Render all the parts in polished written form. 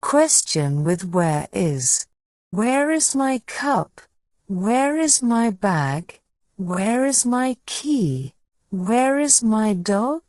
Question with where is. Where is my cup? Where is my bag? Where is my key? Where is my dog?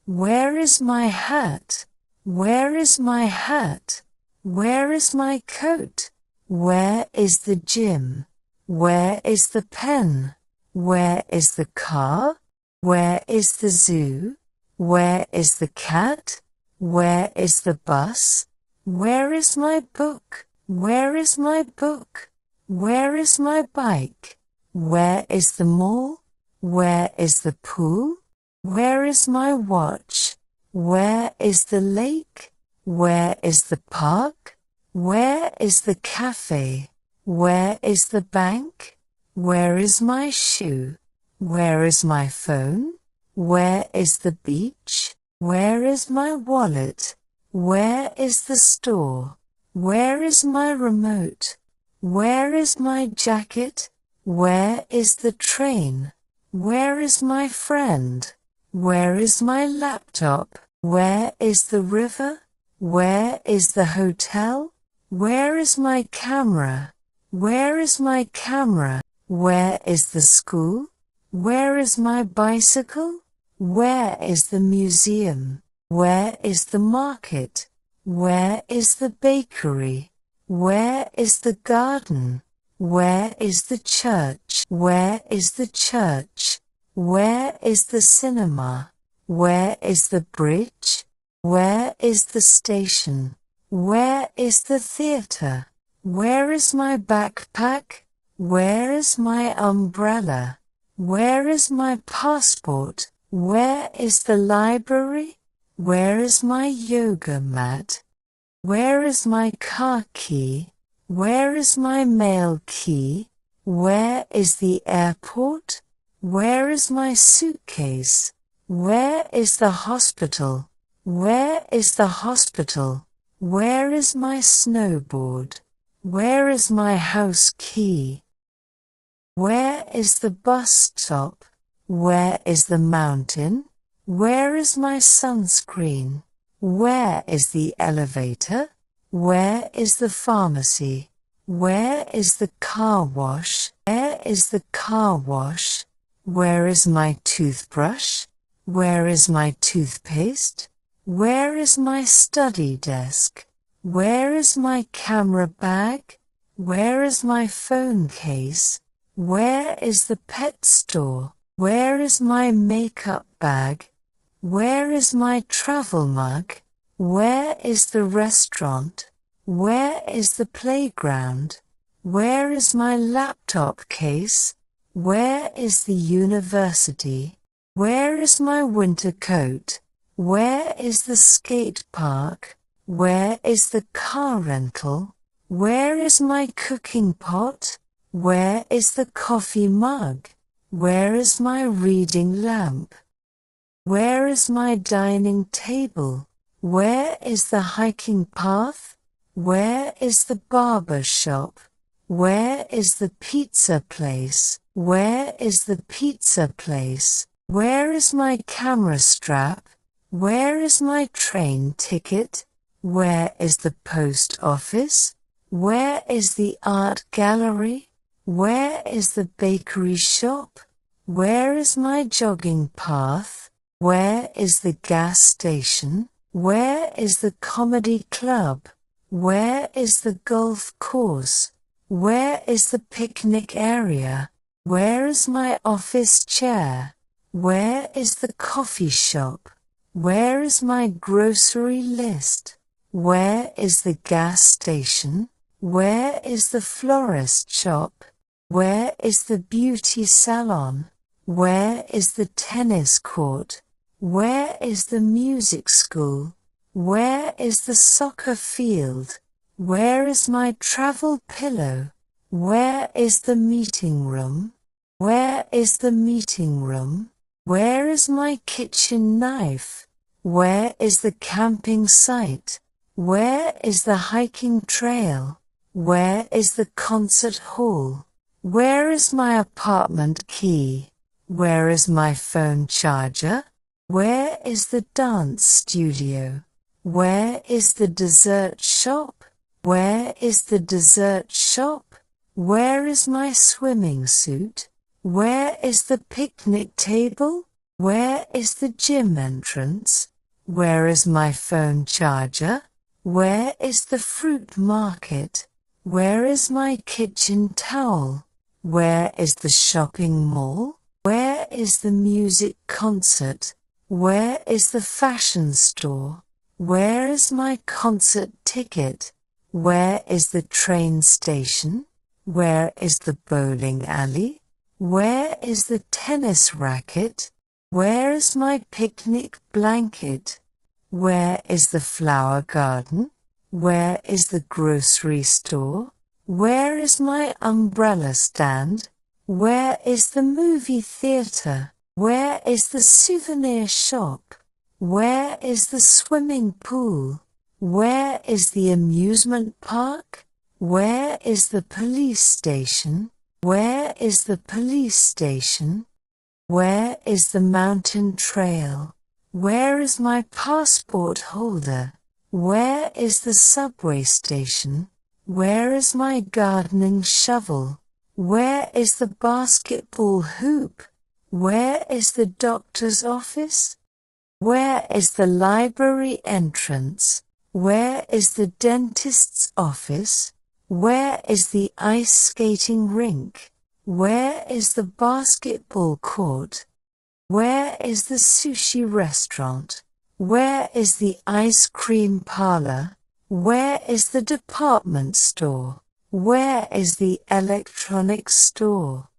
Where is my hat? Where is my hat? Where is my coat? Where is the gym? Where is the pen? Where is the car? Where is the zoo? Where is the cat? Where is the bus? Where is my book? Where is my book? Where is my bike? Where is the mall? Where is the pool? Where is my watch? Where is the lake? Where is the park? Where is the cafe? Where is the bank? Where is my shoe? Where is my phone? Where is the beach? Where is my wallet? Where is the store? Where is my remote? Where is my jacket? Where is the train? Where is my friend? Where is my laptop? Where is the river? Where is the hotel? Where is my camera? Where is my camera? Where is the school? Where is my bicycle? Where is the museum? Where is the market? Where is the bakery? Where is the garden? Where is the church? Where is the church? Where is the cinema? Where is the bridge? Where is the station? Where is the theater? Where is my backpack? Where is my umbrella? Where is my passport? Where is the library? Where is my yoga mat? Where is my car key? Where is my mail key? Where is the airport? Where is my suitcase? Where is the hospital? Where is the hospital? Where is my snowboard? Where is my house key? Where is the bus stop? Where is the mountain? Where is my sunscreen? Where is the elevator? Where is the pharmacy? Where is the car wash? Where is the car wash? Where is my toothbrush? Where is my toothpaste? Where is my study desk? Where is my camera bag? Where is my phone case? Where is the pet store? Where is my makeup bag? Where is my travel mug? Where is the restaurant? Where is the playground? Where is my laptop case? Where is the university? Where is my winter coat? Where is the skate park? Where is the car rental? Where is my cooking pot? Where is the coffee mug? Where is my reading lamp? Where is my dining table? Where is the hiking path? Where is the barber shop? Where is the pizza place? Where is the pizza place? Where is my camera strap? Where is my train ticket? Where is the post office? Where is the art gallery? Where is the bakery shop? Where is my jogging path? Where is the gas station? Where is the comedy club? Where is the golf course? Where is the picnic area? Where is my office chair? Where is the coffee shop? Where is my grocery list? Where is the gas station? Where is the florist shop? Where is the beauty salon? Where is the tennis court? Where is the music school? Where is the soccer field? Where is my travel pillow? Where is the meeting room? Where is the meeting room? Where is my kitchen knife? Where is the camping site? Where is the hiking trail? Where is the concert hall? Where is my apartment key? Where is my phone charger? Where is the dance studio? Where is the dessert shop? Where is the dessert shop? Where is my swimming suit? Where is the picnic table? Where is the gym entrance? Where is my phone charger? Where is the fruit market? Where is my kitchen towel? Where is the shopping mall? Where is the music concert? Where is the fashion store? Where is my concert ticket? Where is the train station? Where is the bowling alley? Where is the tennis racket? Where is my picnic blanket? Where is the flower garden? Where is the grocery store? Where is my umbrella stand? Where is the movie theater? Where is the souvenir shop? Where is the swimming pool? Where is the amusement park? Where is the police station? Where is the police station? Where is the mountain trail? Where is my passport holder? Where is the subway station? Where is my gardening shovel? Where is the basketball hoop? Where is the doctor's office? Where is the library entrance? Where is the dentist's office? Where is the ice skating rink? Where is the basketball court? Where is the sushi restaurant? Where is the ice cream parlor? Where is the department store? Where is the electronics store?